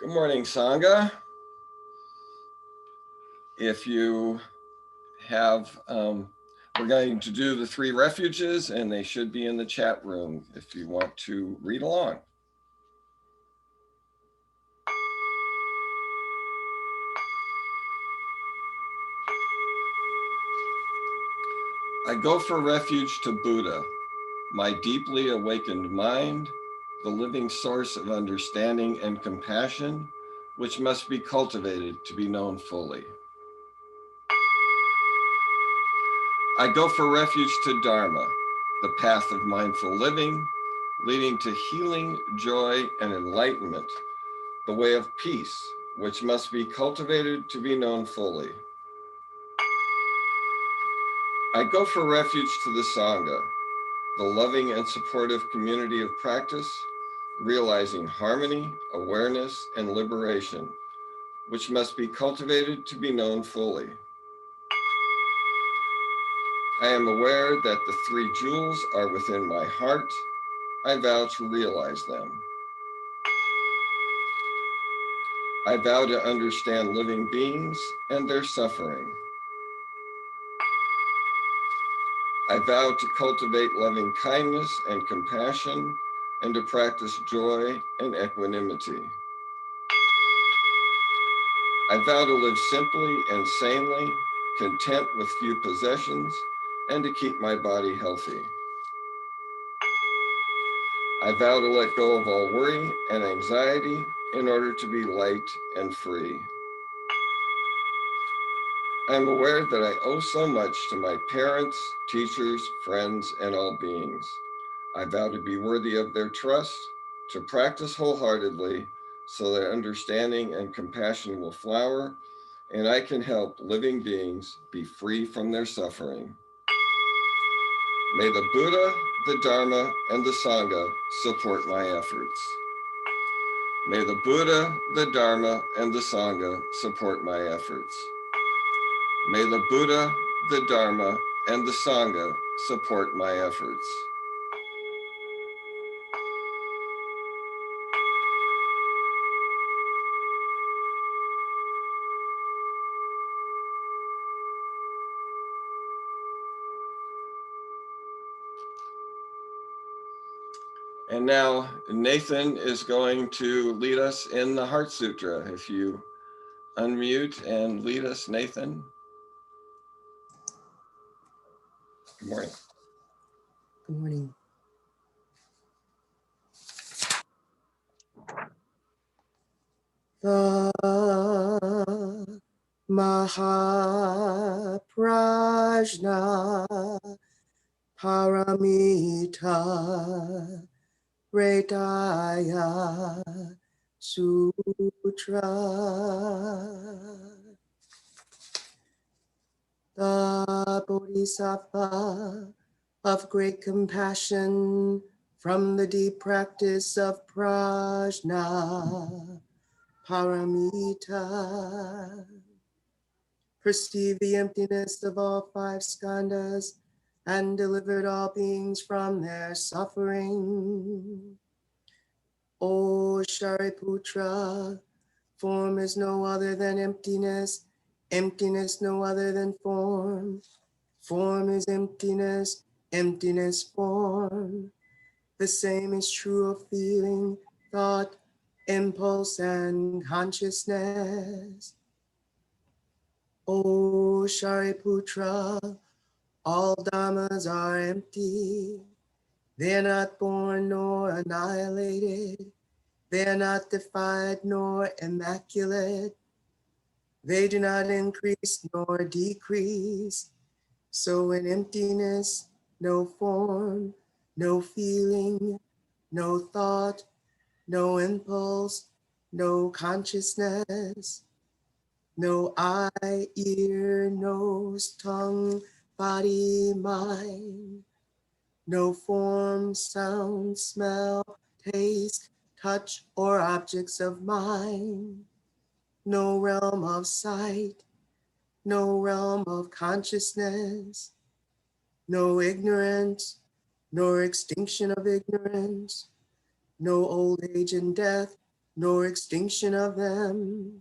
Good morning, Sangha. If you have, we're going to do the 3 refuges and they should be in the chat room if you want to read along. I go for refuge to Buddha, my deeply awakened mind, the living source of understanding and compassion, which must be cultivated to be known fully. I go for refuge to Dharma, the path of mindful living, leading to healing, joy, and enlightenment, the way of peace, which must be cultivated to be known fully. I go for refuge to the Sangha, the loving and supportive community of practice, realizing harmony, awareness, and liberation, which must be cultivated to be known fully. I am aware that the 3 jewels are within my heart. I vow to realize them. I vow to understand living beings and their suffering. I vow to cultivate loving kindness and compassion and to practice joy and equanimity. I vow to live simply and sanely, content with few possessions, and to keep my body healthy. I vow to let go of all worry and anxiety in order to be light and free. I am aware that I owe so much to my parents, teachers, friends, and all beings. I vow to be worthy of their trust, to practice wholeheartedly so that understanding and compassion will flower, and I can help living beings be free from their suffering. May the Buddha, the Dharma, and the Sangha support my efforts. May the Buddha, the Dharma, and the Sangha support my efforts. May the Buddha, the Dharma, and the Sangha support my efforts. And now Nathan is going to lead us in the Heart Sutra. If you unmute and lead us, Nathan. Good morning. Good morning. The Mahaprajna Paramita Retaya Sutra. The Bodhisattva of great compassion from the deep practice of prajna, paramita, perceived the emptiness of all 5 skandhas and delivered all beings from their suffering. O Shariputra, form is no other than emptiness, emptiness no other than form. Form is emptiness, emptiness form. The same is true of feeling, thought, impulse, and consciousness. O Shariputra, all dhammas are empty. They are not born nor annihilated. They are not defied nor immaculate. They do not increase nor decrease. So in emptiness, no form, no feeling, no thought, no impulse, no consciousness, no eye, ear, nose, tongue, body, mind, no form, sound, smell, taste, touch, or objects of mind, no realm of sight, no realm of consciousness, no ignorance, nor extinction of ignorance, no old age and death, nor extinction of them,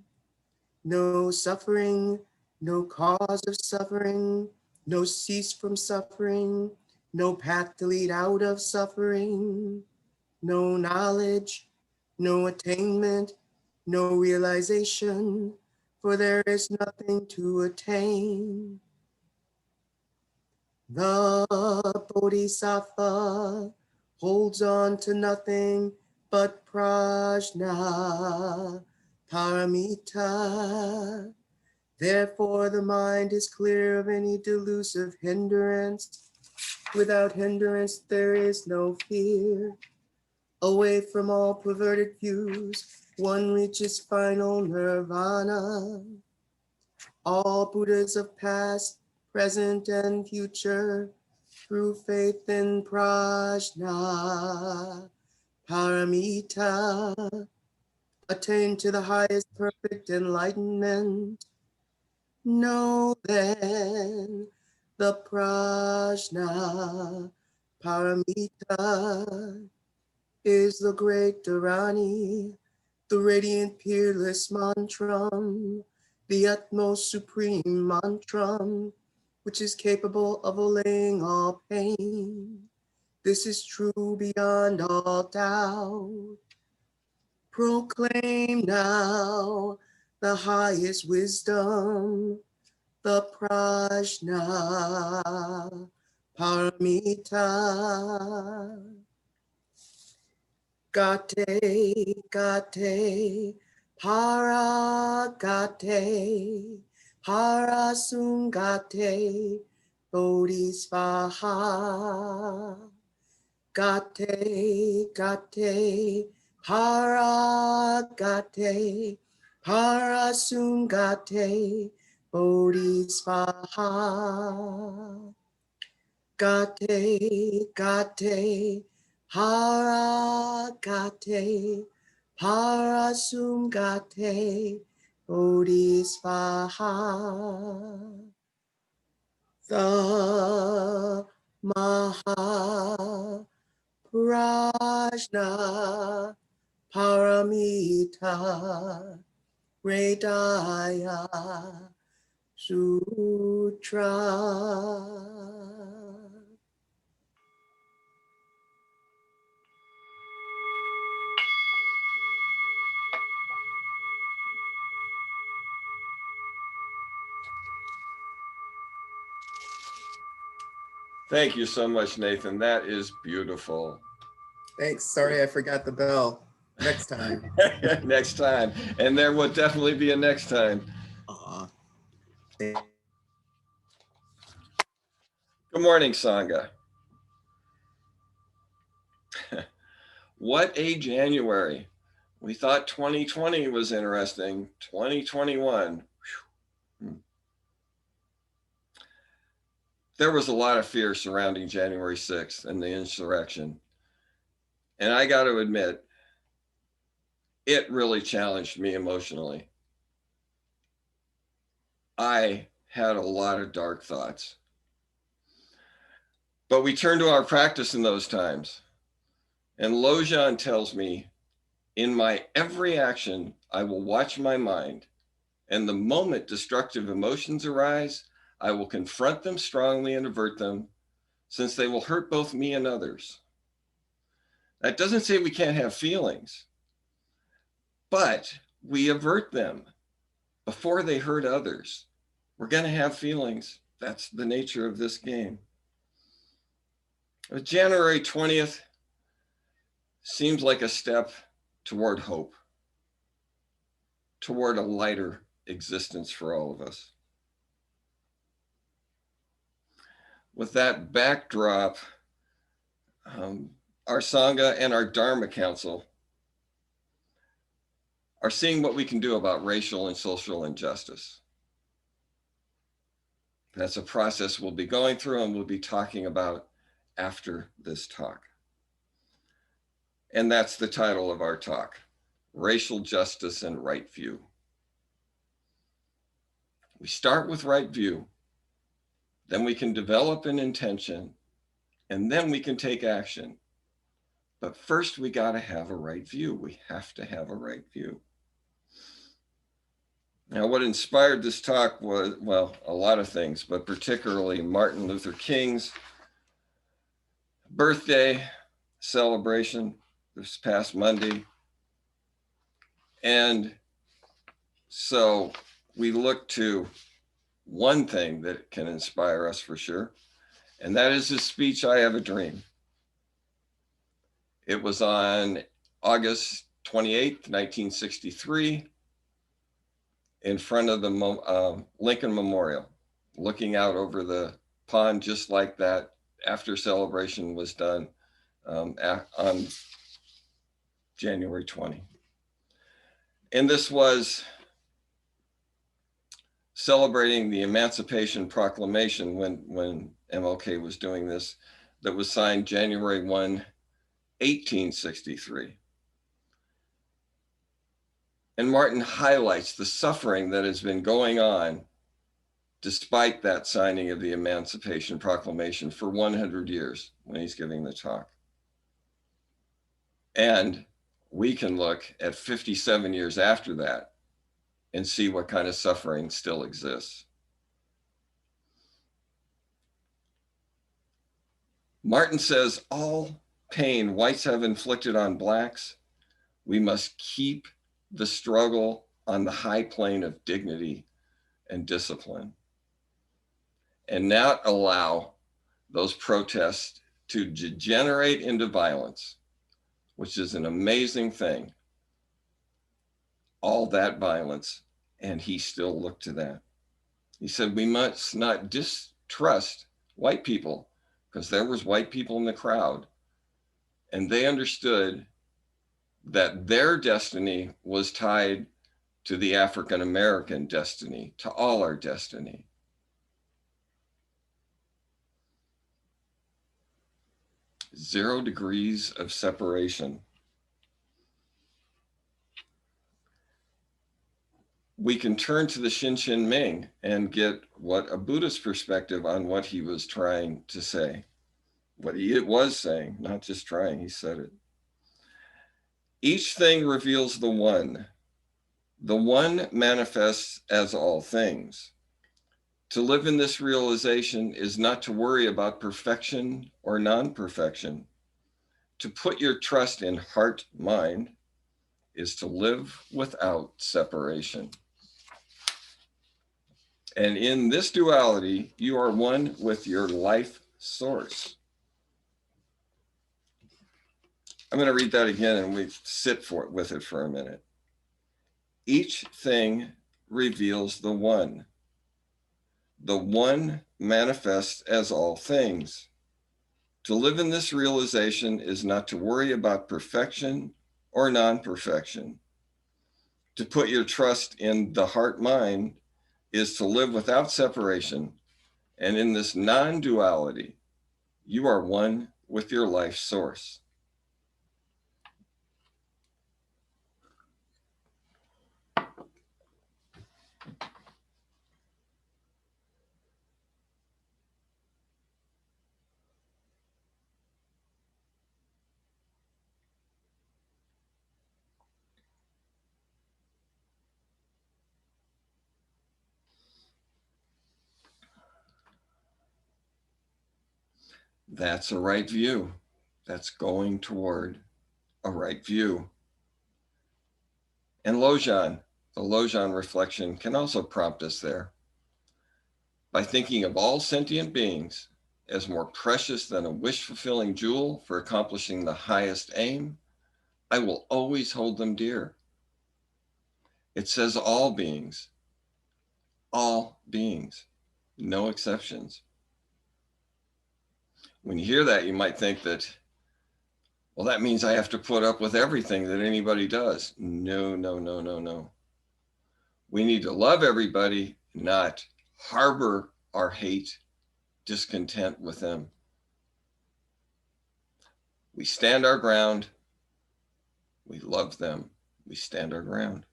no suffering, no cause of suffering, no cease from suffering, no path to lead out of suffering, no knowledge, no attainment, no realization, for there is nothing to attain. The Bodhisattva holds on to nothing but prajna, paramita. Therefore, the mind is clear of any delusive hindrance. Without hindrance, there is no fear. Away from all perverted views, one reaches final nirvana. All Buddhas of past, present, and future, through faith in prajna, paramita, attain to the highest perfect enlightenment. Know then the prajna, paramita, is the great Dharani, the radiant peerless mantram, the utmost supreme mantram, which is capable of allaying all pain. This is true beyond all doubt. Proclaim now the highest wisdom, the prajna paramita. Gate, gate, para gate, para sungate, bodhisvaha. Gate, gate, para gate, para sungate, bodhisvaha. Gate, gate, hara gate, para sungate, bodhisvaha. The Maha Prajna Paramita Hridaya Sutra. Thank you so much, Nathan. That is beautiful. Thanks. Sorry, I forgot the bell. Next time. Next time. And there will definitely be a next time. Good morning, Sangha. What a January. We thought 2020 was interesting. 2021. There was a lot of fear surrounding January 6th and the insurrection. And I got to admit, it really challenged me emotionally. I had a lot of dark thoughts. But we turned to our practice in those times. And Lojan tells me, in my every action, I will watch my mind. And the moment destructive emotions arise, I will confront them strongly and avert them, since they will hurt both me and others. That doesn't say we can't have feelings, but we avert them before they hurt others. We're going to have feelings. That's the nature of this game. January 20th seems like a step toward hope, toward a lighter existence for all of us. With that backdrop, our Sangha and our Dharma Council are seeing what we can do about racial and social injustice. That's a process we'll be going through and we'll be talking about after this talk. And that's the title of our talk, Racial Justice and Right View. We start with right view, then we can develop an intention, and then we can take action. But first, we got to have a right view. We have to have a right view. Now, what inspired this talk was, well, a lot of things, but particularly Martin Luther King's birthday celebration this past Monday. And so we look to one thing that can inspire us for sure, and that is his speech, I Have a Dream. It was on August 28th, 1963, in front of the Lincoln Memorial, looking out over the pond just like that after celebration was done on January 20. And this was celebrating the Emancipation Proclamation when MLK was doing this, that was signed January 1, 1863. And Martin highlights the suffering that has been going on despite that signing of the Emancipation Proclamation for 100 years when he's giving the talk. And we can look at 57 years after that and see what kind of suffering still exists. Martin says, all pain whites have inflicted on blacks, we must keep the struggle on the high plane of dignity and discipline, and not allow those protests to degenerate into violence, which is an amazing thing. All that violence, and he still looked to that. He said, we must not distrust white people, because there was white people in the crowd, and they understood that their destiny was tied to the African American destiny, to all our destiny. Zero degrees of separation. We can turn to the Shinchen Ming and get what a Buddhist perspective on what he was trying to say. What he was saying, not just trying, he said it. Each thing reveals the one. The one manifests as all things. To live in this realization is not to worry about perfection or non-perfection. To put your trust in heart, mind, is to live without separation. And in this duality, you are one with your life source. I'm going to read that again and we sit with it for a minute. Each thing reveals the one. The one manifests as all things. To live in this realization is not to worry about perfection or non-perfection. To put your trust in the heart-mind is to live without separation, and in this non-duality, you are one with your life source. That's a right view. That's going toward a right view. And Lojong, the Lojong reflection can also prompt us there. By thinking of all sentient beings as more precious than a wish-fulfilling jewel for accomplishing the highest aim, I will always hold them dear. It says all beings, no exceptions. When you hear that, you might think that, well, that means I have to put up with everything that anybody does. No, no, no, no, no. We need to love everybody, not harbor our hate, discontent with them. We stand our ground. We love them. We stand our ground.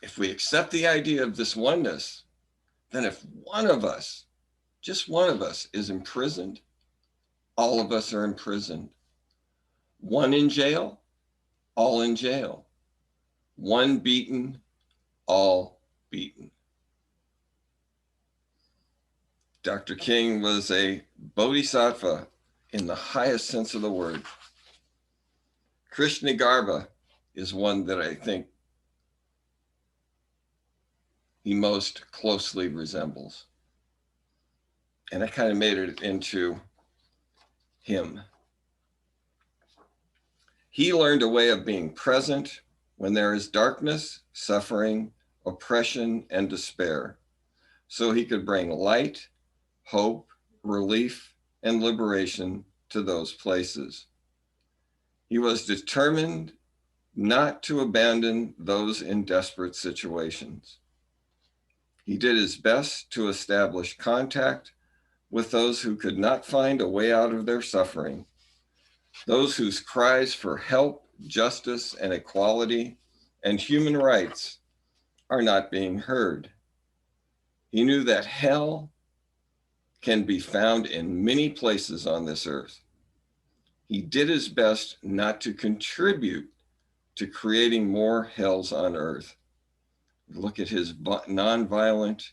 If we accept the idea of this oneness, then if one of us, just one of us, is imprisoned, All of us are imprisoned. One in jail, all in jail. One beaten, all beaten. Dr. King was a bodhisattva in the highest sense of the word. Krishna Garba is one that I think he most closely resembles. And I kind of made it into him. He learned a way of being present when there is darkness, suffering, oppression, and despair, so he could bring light, hope, relief, and liberation to those places. He was determined not to abandon those in desperate situations. He did his best to establish contact with those who could not find a way out of their suffering, those whose cries for help, justice, and equality and human rights are not being heard. He knew that hell can be found in many places on this earth. He did his best not to contribute to creating more hells on earth. Look at his nonviolent,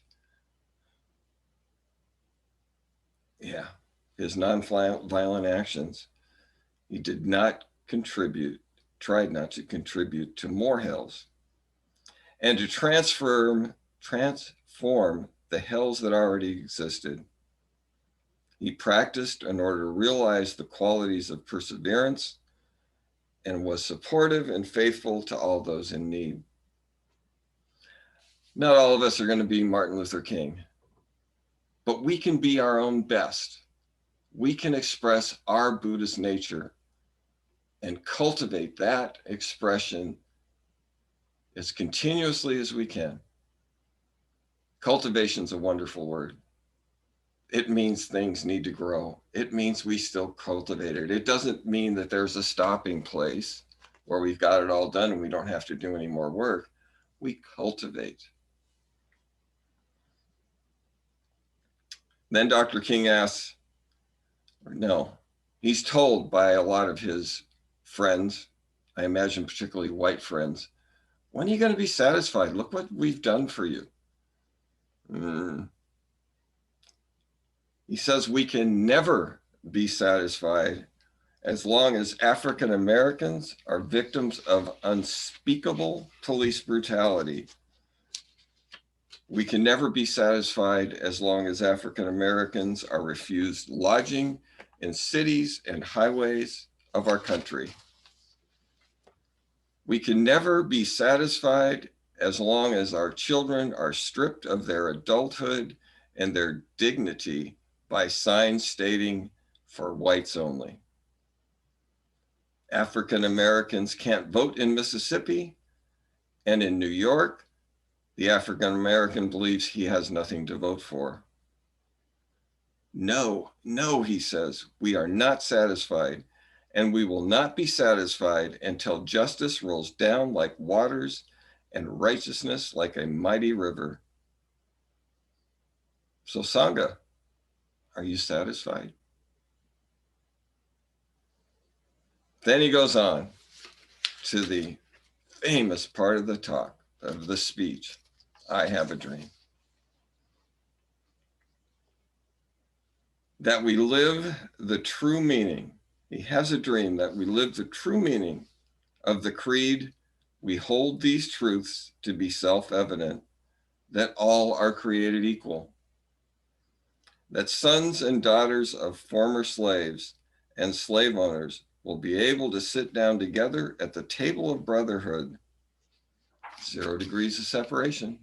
his nonviolent actions. He did not contribute, tried not to contribute to more hells. And to transform the hells that already existed, he practiced in order to realize the qualities of perseverance and was supportive and faithful to all those in need. Not all of us are going to be Martin Luther King, but we can be our own best. We can express our Buddhist nature and cultivate that expression as continuously as we can. Cultivation is a wonderful word. It means things need to grow. It means we still cultivate it. It doesn't mean that there's a stopping place where we've got it all done and we don't have to do any more work. We cultivate. Then Dr. King asks, he's told by a lot of his friends, I imagine particularly white friends, when are you going to be satisfied? Look what we've done for you. He says we can never be satisfied as long as African Americans are victims of unspeakable police brutality. We can never be satisfied as long as African Americans are refused lodging in cities and highways of our country. We can never be satisfied as long as our children are stripped of their adulthood and their dignity by signs stating for whites only. African Americans can't vote in Mississippi, and in New York, the African American believes he has nothing to vote for. No, he says, we are not satisfied, and we will not be satisfied until justice rolls down like waters and righteousness like a mighty river. So Sangha, are you satisfied? Then he goes on to the famous part of the talk, of the speech, I have a dream. That we live the true meaning. He has a dream that we live the true meaning of the creed. We hold these truths to be self-evident, that all are created equal, that sons and daughters of former slaves and slave owners will be able to sit down together at the table of brotherhood. 0 degrees of separation,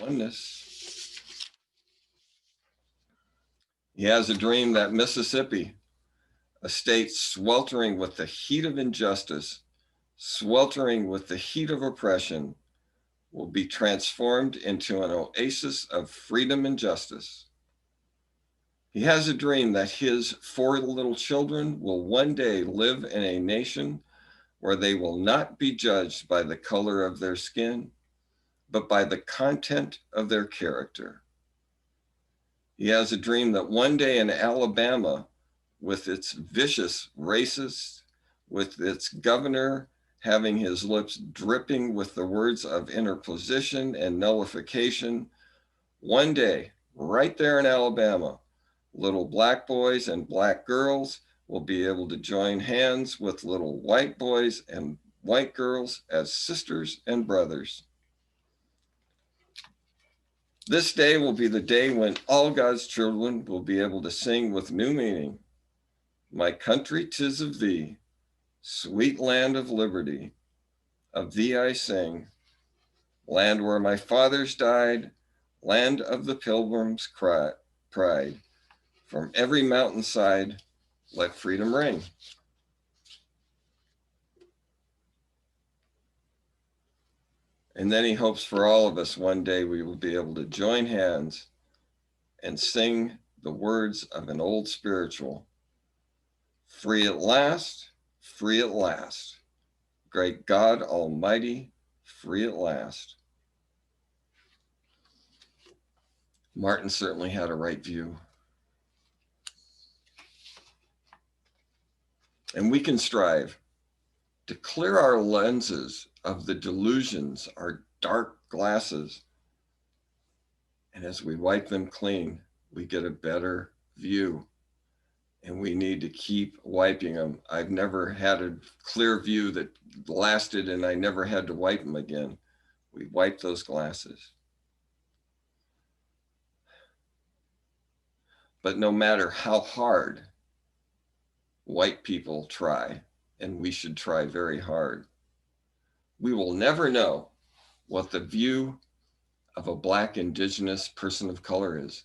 oneness. He has a dream that Mississippi, a state sweltering with the heat of injustice, sweltering with the heat of oppression, will be transformed into an oasis of freedom and justice. He has a dream that his 4 little children will one day live in a nation where they will not be judged by the color of their skin, but by the content of their character. He has a dream that one day in Alabama, with its vicious racists, with its governor having his lips dripping with the words of interposition and nullification. One day, right there in Alabama, little black boys and black girls will be able to join hands with little white boys and white girls as sisters and brothers. This day will be the day when all God's children will be able to sing with new meaning. My country, 'tis of thee, sweet land of liberty, of thee I sing. Land where my fathers died, land of the pilgrim's pride. From every mountainside, let freedom ring. And then he hopes for all of us one day we will be able to join hands and sing the words of an old spiritual. Free at last, free at last. Great God Almighty, free at last. Martin certainly had a right view. And we can strive to clear our lenses of the delusions, our dark glasses. And as we wipe them clean, we get a better view. And we need to keep wiping them. I've never had a clear view that lasted and I never had to wipe them again. We wipe those glasses. But no matter how hard white people try, and we should try very hard, we will never know what the view of a Black indigenous person of color is.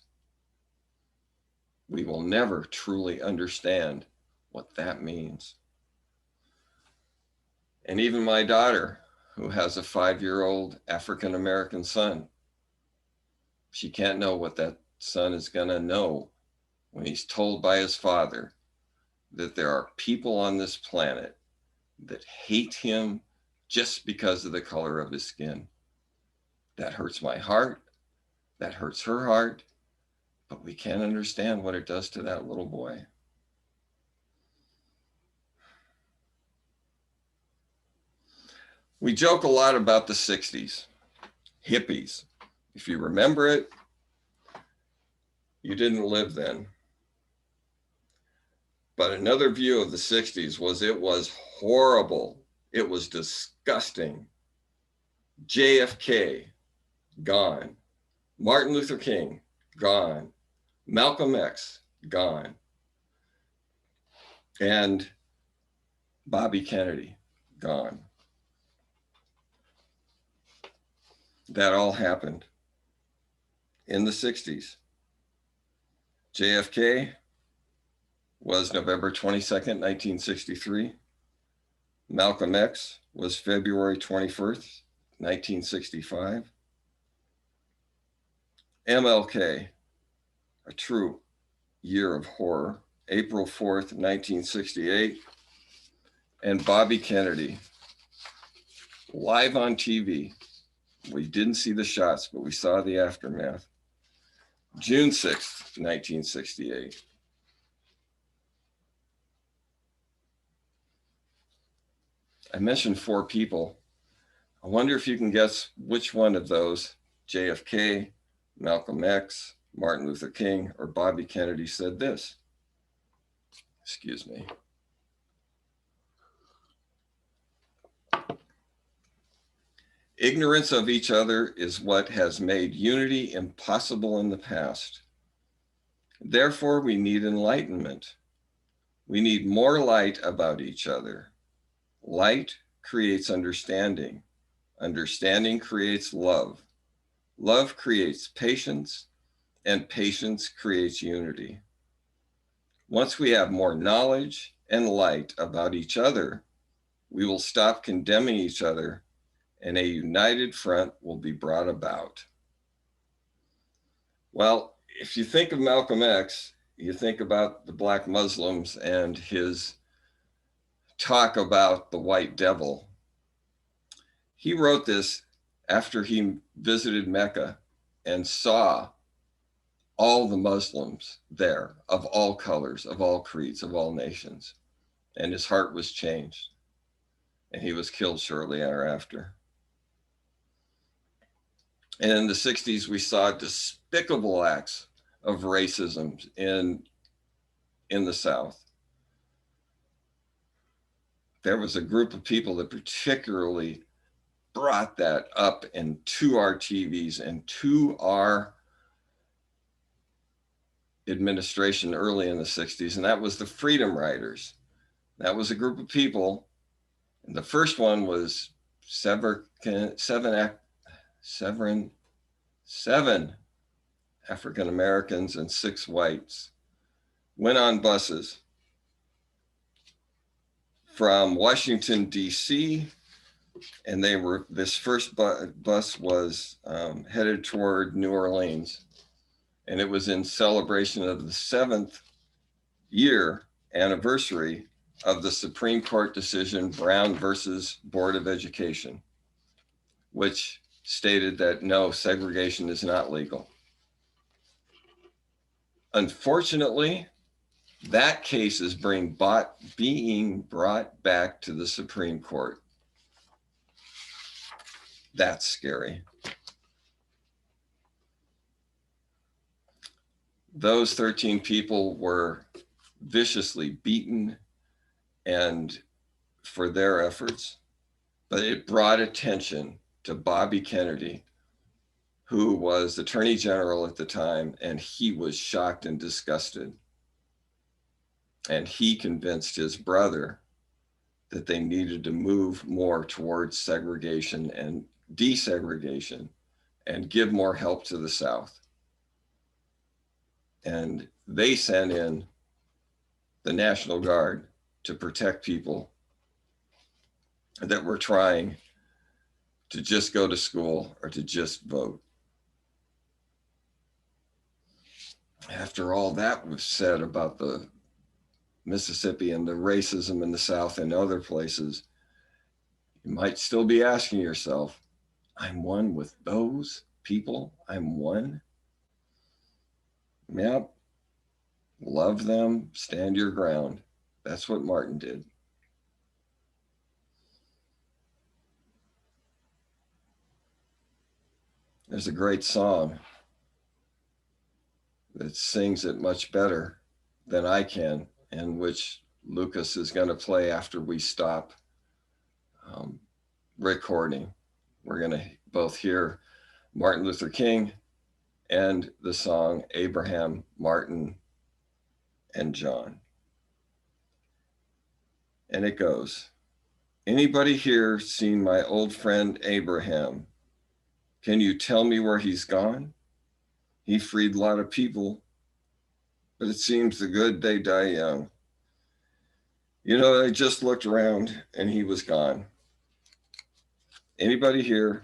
We will never truly understand what that means. And even my daughter, who has a 5-year-old African-American son, she can't know what that son is going to know when he's told by his father that there are people on this planet that hate him just because of the color of his skin. That hurts my heart. That hurts her heart. But we can't understand what it does to that little boy. We joke a lot about the 60s, hippies. If you remember it, you didn't live then. But another view of the 60s was it was horrible. It was disgusting. JFK, gone. Martin Luther King, gone. Malcolm X, gone. And Bobby Kennedy, gone. That all happened in the 60s. JFK was November 22nd, 1963. Malcolm X was February 21st, 1965. MLK, a true year of horror, April 4th, 1968. And Bobby Kennedy, live on TV. We didn't see the shots, but we saw the aftermath. June 6th, 1968. I mentioned 4 people. I wonder if you can guess which one of those, JFK, Malcolm X, Martin Luther King, or Bobby Kennedy, said this. Excuse me. Ignorance of each other is what has made unity impossible in the past. Therefore, we need enlightenment. We need more light about each other. Light creates understanding. Understanding creates love. Love creates patience, and patience creates unity. Once we have more knowledge and light about each other, we will stop condemning each other, and a united front will be brought about. Well, if you think of Malcolm X, you think about the Black Muslims and his talk about the white devil. He wrote this after he visited Mecca and saw all the Muslims there of all colors, of all creeds, of all nations. And his heart was changed. And he was killed shortly thereafter. And in the 60s, we saw despicable acts of racism in the South. There was a group of people that particularly brought that up into our TVs and to our administration early in the 60s, and that was the Freedom Riders. That was a group of people, and the first one was seven African Americans and 6 whites went on buses from Washington, D.C., and this first bus was headed toward New Orleans, and it was in celebration of the 7th year anniversary of the Supreme Court decision, Brown versus Board of Education, which stated that no, segregation is not legal. Unfortunately, that case is being brought back to the Supreme Court. That's scary. Those 13 people were viciously beaten and for their efforts, but it brought attention to Bobby Kennedy, who was Attorney General at the time, and he was shocked and disgusted. And he convinced his brother that they needed to move more towards segregation and desegregation and give more help to the South. And they sent in the National Guard to protect people that were trying to just go to school or to just vote. After all that was said about the Mississippi and the racism in the South and other places, you might still be asking yourself, I'm one with those people? I'm one? Yep. Love them, stand your ground. That's what Martin did. There's a great song that sings it much better than I can, and which Lucas is going to play after we stop recording. We're going to both hear Martin Luther King and the song Abraham, Martin, and John. And it goes, anybody here seen my old friend Abraham? Can you tell me where he's gone? He freed a lot of people, but it seems the good they die young. You know, I just looked around and he was gone. Anybody here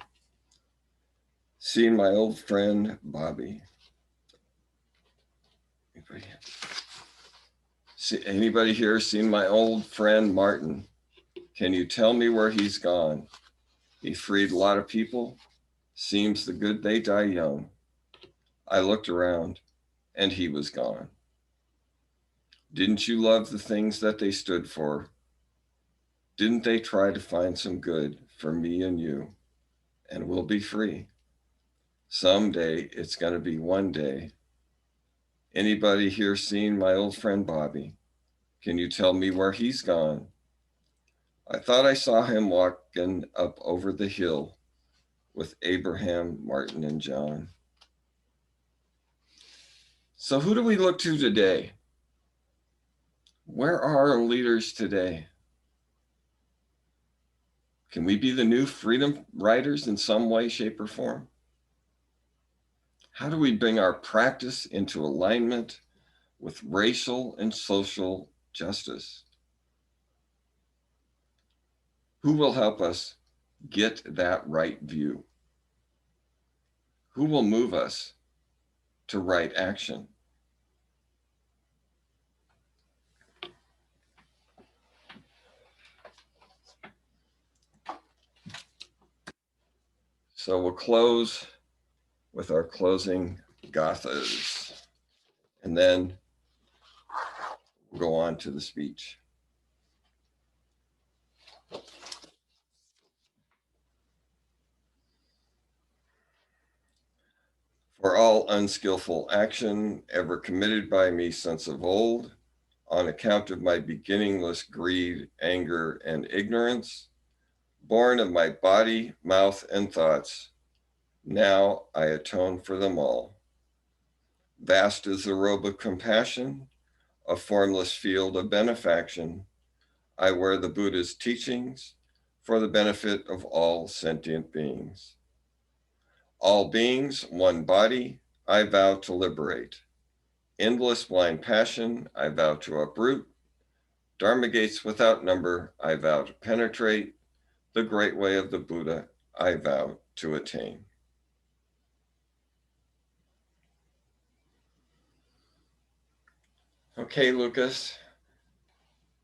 seen my old friend Bobby? Anybody here seen my old friend Martin? Can you tell me where he's gone? He freed a lot of people. Seems the good they die young. I looked around and he was gone. Didn't you love the things that they stood for? Didn't they try to find some good for me and you? And we'll be free. Someday it's going to be one day. Anybody here seen my old friend Bobby? Can you tell me where he's gone? I thought I saw him walking up over the hill with Abraham, Martin, and John. So who do we look to today? Where are our leaders today? Can we be the new freedom riders in some way, shape, or form? How do we bring our practice into alignment with racial and social justice? Who will help us get that right view? Who will move us to right action? So we'll close with our closing gathas. And then we'll go on to the speech. For all unskillful action ever committed by me since of old, on account of my beginningless greed, anger, and ignorance, born of my body, mouth, and thoughts, now I atone for them all. Vast is the robe of compassion, a formless field of benefaction. I wear the Buddha's teachings for the benefit of all sentient beings. All beings, one body, I vow to liberate. Endless blind passion, I vow to uproot. Dharma gates without number, I vow to penetrate. The great way of the Buddha, I vow to attain. Okay, Lucas,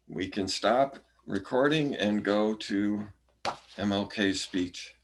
we can stop recording and go to MLK's speech.